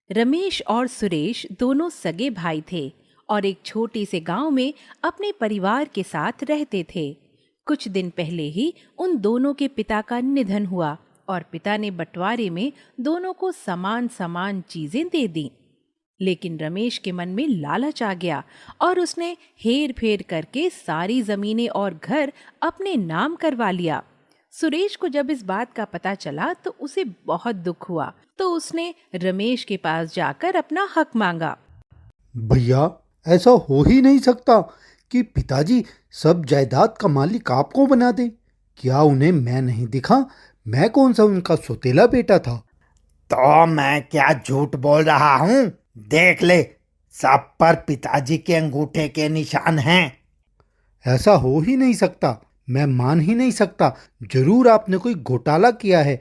रमेश और सुरेश दोनों सगे भाई थे और एक छोटे से गांव में अपने परिवार के साथ रहते थे। कुछ दिन पहले ही उन दोनों के पिता का निधन हुआ और पिता ने बंटवारे में दोनों को समान समान चीजें दे दी। लेकिन रमेश के मन में लालच आ गया और उसने हेर फेर करके सारी जमीनें और घर अपने नाम करवा लिया। सुरेश को जब इस बात का पता चला तो उसे बहुत दुख हुआ, तो उसने रमेश के पास जाकर अपना हक मांगा। भैया, ऐसा हो ही नहीं सकता कि पिताजी सब जायदाद का मालिक आपको बना दे। क्या उन्हें मैं नहीं दिखा? मैं कौन सा उनका सौतेला बेटा था? तो मैं क्या झूठ बोल रहा हूँ? देख ले, सब पर पिताजी के अंगूठे के निशान हैं। ऐसा हो ही नहीं सकता। मैं मान ही नहीं सकता। जरूर आपने कोई घोटाला किया है।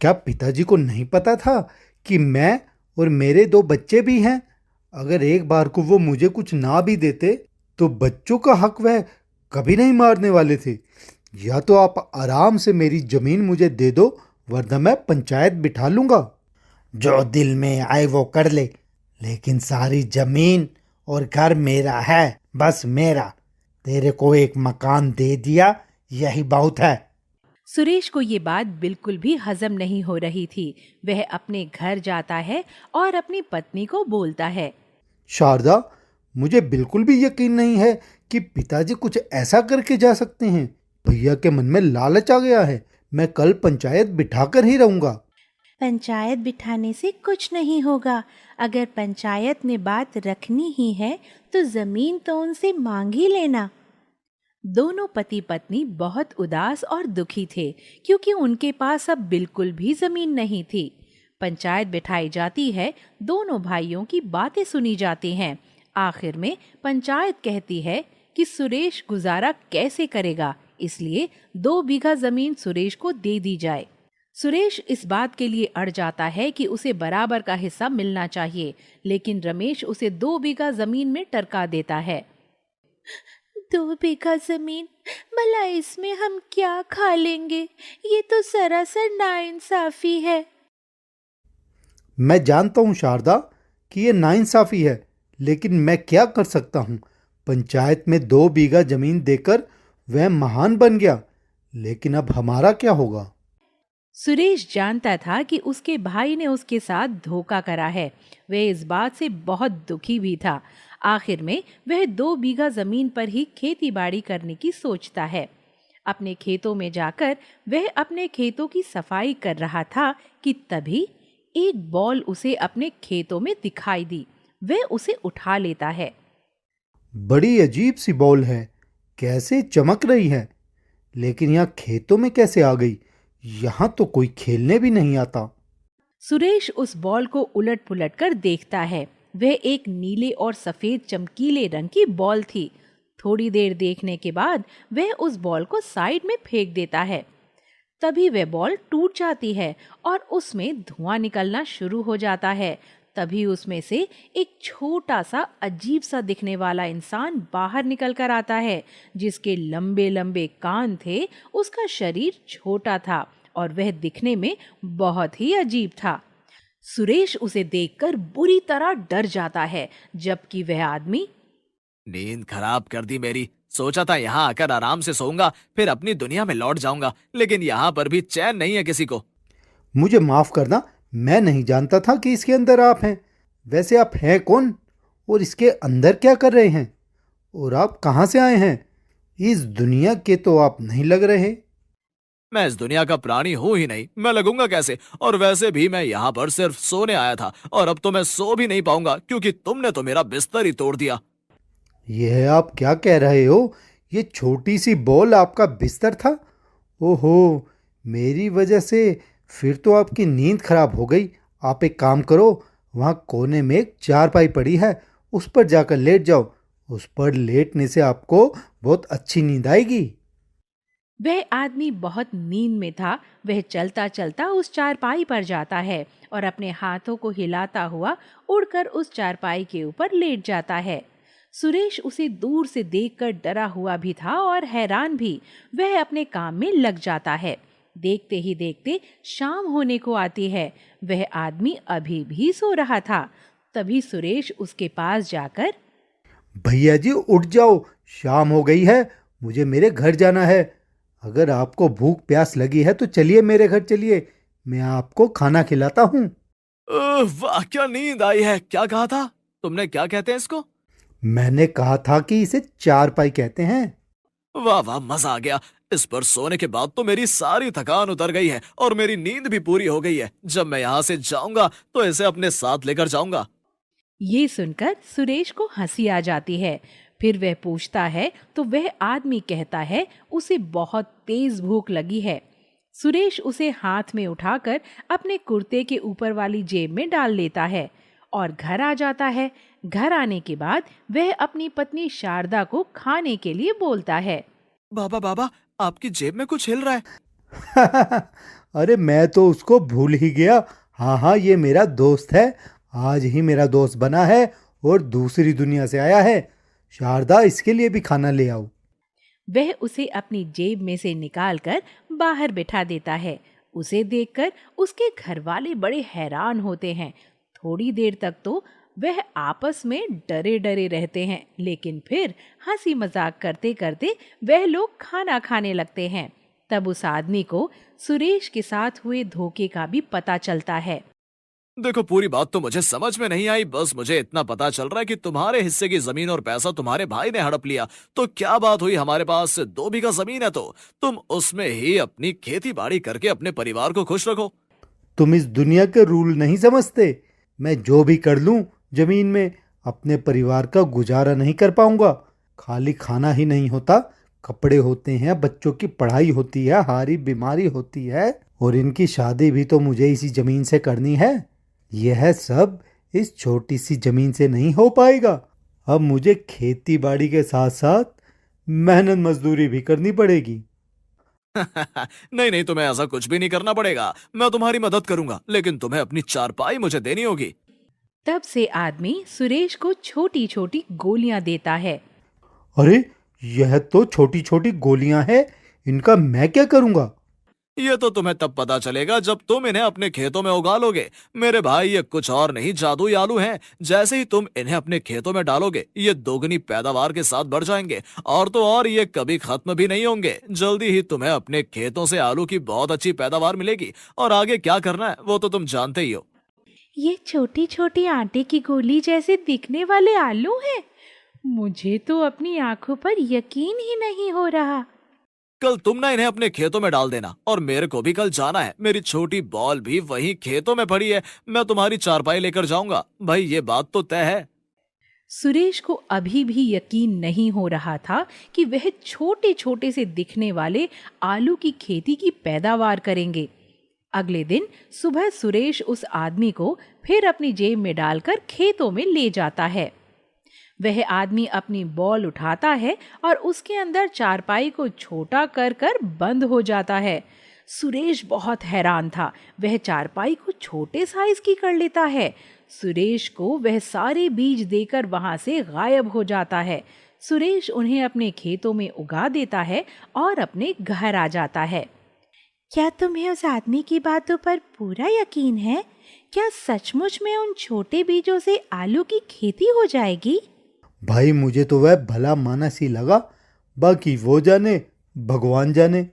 क्या पिताजी को नहीं पता था कि मैं और मेरे दो बच्चे भी हैं? अगर एक बार को वो मुझे कुछ ना भी देते तो बच्चों का हक वह कभी नहीं मारने वाले थे। या तो आप आराम से मेरी जमीन मुझे दे दो, वरना मैं पंचायत बिठा लूंगा। जो दिल में आए वो कर ले, लेकिन सारी जमीन और घर मेरा है, बस मेरा। तेरे को एक मकान दे दिया, यही बहुत है। सुरेश को ये बात बिल्कुल भी हजम नहीं हो रही थी। वह अपने घर जाता है और अपनी पत्नी को बोलता है। शारदा, मुझे बिल्कुल भी यकीन नहीं है कि पिताजी कुछ ऐसा करके जा सकते हैं। भैया के मन में लालच आ गया है। मैं कल पंचायत बिठाकर ही रहूंगा। पंचायत बिठाने से कुछ नहीं होगा। अगर पंचायत में बात रखनी ही है तो जमीन तो उनसे मांग ही लेना। दोनों पति पत्नी बहुत उदास और दुखी थे क्योंकि उनके पास अब बिल्कुल भी जमीन नहीं थी। पंचायत बिठाई जाती है, दोनों भाइयों की बातें सुनी जाती हैं। आखिर में पंचायत कहती है कि सुरेश गुजारा कैसे करेगा, इसलिए 2 बीघा जमीन सुरेश को दे दी जाए। सुरेश इस बात के लिए अड़ जाता है कि उसे बराबर का हिस्सा मिलना चाहिए, लेकिन रमेश उसे 2 बीघा जमीन में टरका देता है। 2 बीघा जमीन, भला इसमें हम क्या खा लेंगे? ये तो सरासर नाइंसाफी है। मैं जानता हूँ शारदा कि ये नाइंसाफी है, लेकिन मैं क्या कर सकता हूँ? पंचायत में 2 बीघा जमीन देकर वह महान बन गया, लेकिन अब हमारा क्या होगा? सुरेश जानता था कि उसके भाई ने उसके साथ धोखा करा है। वह इस बात से बहुत दुखी भी था। आखिर में वह 2 बीघा जमीन पर ही खेती बाड़ी करने की सोचता है। अपने खेतों में जाकर वह अपने खेतों की सफाई कर रहा था कि तभी एक बॉल उसे अपने खेतों में दिखाई दी। वह उसे उठा लेता है। बड़ी अजीब सी बॉल है, कैसे चमक रही है। लेकिन यहाँ खेतों में कैसे आ गई? यहाँ तो कोई खेलने भी नहीं आता। सुरेश उस बॉल को उलट पुलट कर देखता है। वह एक नीले और सफेद चमकीले रंग की बॉल थी। थोड़ी देर देखने के बाद वह उस बॉल को साइड में फेंक देता है। तभी वह बॉल टूट जाती है और उसमें धुआं निकलना शुरू हो जाता है। तभी उसमें से एक छोटा सा अजीब सा दिखने वाला इंसान बाहर निकल कर आता है, जिसके लंबे लंबे कान थे। उसका शरीर छोटा था और वह दिखने में बहुत ही अजीब था। सुरेश उसे देखकर बुरी तरह डर जाता है, जबकि वह आदमी। नींद खराब कर दी मेरी। सोचा था यहाँ आकर आराम से सोऊंगा, फिर अपनी दुनिया में लौट जाऊंगा, लेकिन यहाँ पर भी चैन नहीं है किसी को। मुझे माफ करना, मैं नहीं जानता था कि इसके अंदर आप हैं। वैसे आप हैं कौन? और इसके अंदर क्या कर रहे हैं? और आप कहाँ से आए हैं? इस दुनिया के तो आप नहीं लग रहे। मैं इस दुनिया का प्राणी हूं ही नहीं, मैं लगूंगा कैसे? और वैसे भी मैं यहाँ पर सिर्फ सोने आया था, और अब तो मैं सो भी नहीं पाऊंगा क्योंकि तुमने तो मेरा बिस्तर ही तोड़ दिया। यह आप क्या कह रहे हो? ये छोटी सी बॉल आपका बिस्तर था? ओहो, मेरी वजह से फिर तो आपकी नींद खराब हो गई। आप एक काम करो, वहाँ कोने में एक चारपाई पड़ी है, उस पर जाकर लेट जाओ। उस पर लेटने से आपको बहुत अच्छी नींद आएगी। वह आदमी बहुत नींद में था। वह चलता चलता उस चारपाई पर जाता है और अपने हाथों को हिलाता हुआ उड़कर उस चारपाई के ऊपर लेट जाता है। सुरेश उसे दूर से देखकर डरा हुआ भी था और हैरान भी। वह अपने काम में लग जाता है। देखते ही देखते शाम होने को आती है। वह आदमी अभी भी सो रहा था। तभी सुरेश उसके पास जाकर, भैया जी उठ जाओ, शाम हो गई है, मुझे मेरे घर जाना है। अगर आपको भूख प्यास लगी है तो चलिए मेरे घर चलिए, मैं आपको खाना खिलाता हूँ। वाह क्या नींद आई है। क्या कहा था तुमने? क्या कहते हैं इसको? मैंने कहा था कि इसे चारपाई कहते हैं। वाह वाह, मजा आ गया। इस पर सोने के बाद तो मेरी सारी थकान उतर गई है और मेरी नींद भी पूरी हो गई है। जब मैं यहाँ से जाऊंगा तो इसे अपने साथ लेकर जाऊंगा। ये सुनकर सुरेश को हंसी आ जाती है। फिर वह पूछता है तो वह आदमी कहता है उसे बहुत तेज भूख लगी है। सुरेश उसे हाथ में उठाकर अपने कुर्ते के ऊपर वाली जेब में डाल लेता है और घर आ जाता है। घर आने के बाद वह अपनी पत्नी शारदा को खाने के लिए बोलता है। बाबा बाबा, आपकी जेब में कुछ हिल रहा है। अरे मैं तो उसको भूल ही गया। हाँ हाँ, ये मेरा दोस्त है, आज ही मेरा दोस्त बना है और दूसरी दुनिया से आया है। शारदा, इसके लिए भी खाना ले आओ। वह उसे अपनी जेब में से निकालकर बाहर बिठा देता है। उसे देखकर उसके घरवाले बड़े हैरान होते हैं। थोड़ी देर तक तो वह आपस में डरे डरे रहते हैं, लेकिन फिर हंसी मजाक करते करते वह लोग खाना खाने लगते हैं। तब उस आदमी को सुरेश के साथ हुए धोखे का भी पता चलता है। देखो, पूरी बात तो मुझे समझ में नहीं आई। बस मुझे इतना पता चल रहा है कि तुम्हारे हिस्से की जमीन और पैसा तुम्हारे भाई ने हड़प लिया। तो क्या बात हुई, हमारे पास 2 बीघा जमीन है तो तुम उसमें ही अपनी खेती बाड़ी करके अपने परिवार को खुश रखो। तुम इस दुनिया के रूल नहीं समझते। मैं जो भी कर लूं जमीन में, अपने परिवार का गुजारा नहीं कर पाऊंगा। खाली खाना ही नहीं होता, कपड़े होते हैं, बच्चों की पढ़ाई होती है, हारी बीमारी होती है, और इनकी शादी भी तो मुझे इसी जमीन से करनी है। यह सब इस छोटी सी जमीन से नहीं हो पाएगा। अब मुझे खेती बाड़ी के साथ साथ मेहनत मजदूरी भी करनी पड़ेगी। नहीं नहीं, तुम्हें ऐसा कुछ भी नहीं करना पड़ेगा। मैं तुम्हारी मदद करूंगा, लेकिन तुम्हें अपनी चारपाई मुझे देनी होगी। तब से आदमी सुरेश को छोटी छोटी गोलियां देता है। अरे, यह तो छोटी छोटी गोलियां हैं, इनका मैं क्या करूंगा? ये तो तुम्हें तब पता चलेगा जब तुम इन्हें अपने खेतों में उगा लोगे। मेरे भाई, ये कुछ और नहीं, जादुई आलू हैं। जैसे ही तुम इन्हें अपने खेतों में डालोगे, ये दोगुनी पैदावार के साथ बढ़ जाएंगे। और तो और, ये कभी खत्म भी नहीं होंगे। जल्दी ही तुम्हें अपने खेतों से आलू की बहुत अच्छी पैदावार मिलेगी। और आगे क्या करना है वो तो तुम जानते ही हो। ये छोटी छोटी आटे की गोली जैसे दिखने वाले आलू हैं। मुझे तो अपनी आंखों पर यकीन ही नहीं हो रहा। कल तुम ना इन्हें अपने खेतों में डाल देना, और मेरे को भी कल जाना है। मेरी छोटी बॉल भी वहीं खेतों में पड़ी है। मैं तुम्हारी चारपाई लेकर जाऊंगा। भाई, ये बात तो तय है। सुरेश को अभी भी यकीन नहीं हो रहा था कि वह छोटे छोटे से दिखने वाले आलू की खेती की पैदावार करेंगे। अगले दिन सुबह सुरेश उस आदमी को फिर अपनी जेब में डालकर खेतों में ले जाता है। वह आदमी अपनी बॉल उठाता है और उसके अंदर चारपाई को छोटा कर कर बंद हो जाता है। सुरेश बहुत हैरान था। वह चारपाई को छोटे साइज की कर लेता है। सुरेश को वह सारे बीज देकर वहां से गायब हो जाता है। सुरेश उन्हें अपने खेतों में उगा देता है और अपने घर आ जाता है। क्या तुम्हें उस आदमी की बातों पर पूरा यकीन है? क्या सचमुच में उन छोटे बीजों से आलू की खेती हो जाएगी? भाई, मुझे तो वह भला मानस ही लगा, बाकी वो जाने, भगवान जाने।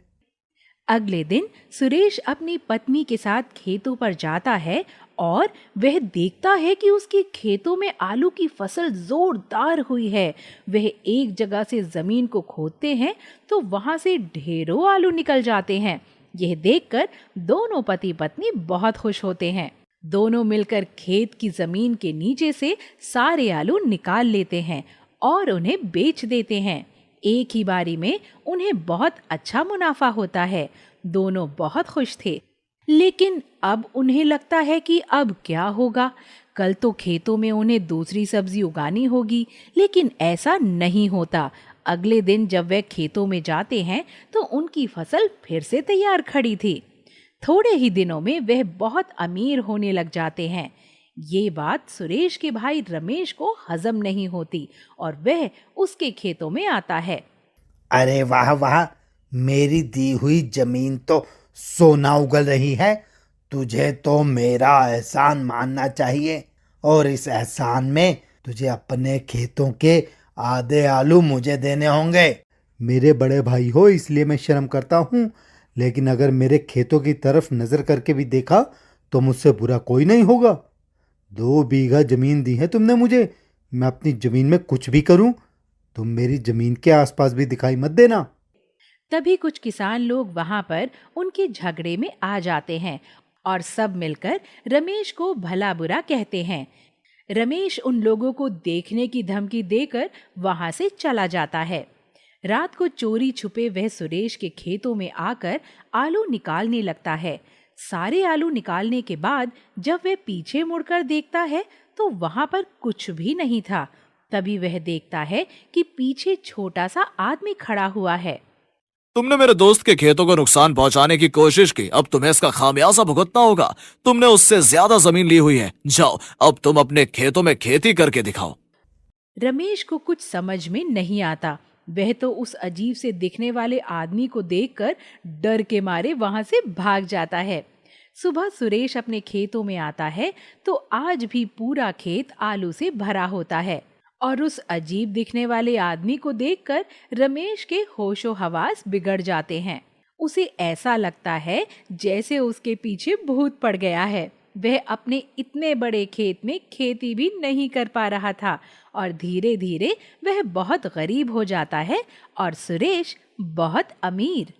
अगले दिन सुरेश अपनी पत्नी के साथ खेतों पर जाता है और वह देखता है कि उसके खेतों में आलू की फसल जोरदार हुई है। वह एक जगह से जमीन को खोदते हैं तो वहां से ढेरों आलू निकल जाते हैं। यह देखकर दोनों पति पत्नी बहुत खुश होते हैं। दोनों मिलकर खेत की जमीन के नीचे से सारे आलू निकाल लेते हैं और उन्हें बेच देते हैं। एक ही बारी में उन्हें बहुत अच्छा मुनाफा होता है। दोनों बहुत खुश थे, लेकिन अब उन्हें लगता है कि अब क्या होगा। कल तो खेतों में उन्हें दूसरी सब्जी उगानी होगी, लेकिन ऐसा नहीं होता। अगले दिन जब वे खेतों में जाते हैं तो उनकी फसल फिर से तैयार खड़ी थी। थोड़े ही दिनों में वह बहुत अमीर होने लग जाते हैं। ये बात सुरेश के भाई रमेश को हजम नहीं होती और वह उसके खेतों में आता है। अरे वाह वाह, मेरी दी हुई जमीन तो सोना उगल रही है। तुझे तो मेरा एहसान मानना चाहिए और इस एहसान में तुझे अपने खेतों के आधे आलू मुझे देने होंगे। मेरे बड़े भाई हो इसलिए मैं शर्म करता हूँ, लेकिन अगर मेरे खेतों की तरफ नजर करके भी देखा तो मुझसे बुरा कोई नहीं होगा। 2 बीघा जमीन दी है तुमने मुझे, मैं अपनी जमीन में कुछ भी करूं, तुम मेरी जमीन के आसपास भी दिखाई मत देना। तभी कुछ किसान लोग वहां पर उनके झगड़े में आ जाते हैं और सब मिलकर रमेश को भला बुरा कहते हैं। रमेश उन लोगों को देखने की धमकी देकर वहां से चला जाता है। रात को चोरी छुपे वह सुरेश के खेतों में आकर आलू निकालने लगता है। सारे आलू निकालने के बाद जब वह पीछे मुड़कर देखता है तो वहां पर कुछ भी नहीं था। तभी वह देखता है कि पीछे छोटा सा आदमी खड़ा हुआ है। तुमने मेरे दोस्त के खेतों को नुकसान पहुंचाने की कोशिश की, अब तुम्हें इसका खामियाजा भुगतना होगा। तुमने उससे ज्यादा जमीन ली हुई है। जाओ, अब तुम अपने खेतों में खेती करके दिखाओ। रमेश को कुछ समझ में नहीं आता। वह तो उस अजीब से दिखने वाले आदमी को देखकर डर के मारे वहां से भाग जाता है। सुबह सुरेश अपने खेतों में आता है तो आज भी पूरा खेत आलू से भरा होता है और उस अजीब दिखने वाले आदमी को देखकर रमेश के होशो हवास बिगड़ जाते हैं। उसे ऐसा लगता है जैसे उसके पीछे भूत पड़ गया है। वह अपने इतने बड़े खेत में खेती भी नहीं कर पा रहा था और धीरे धीरे वह बहुत गरीब हो जाता है और सुरेश बहुत अमीर।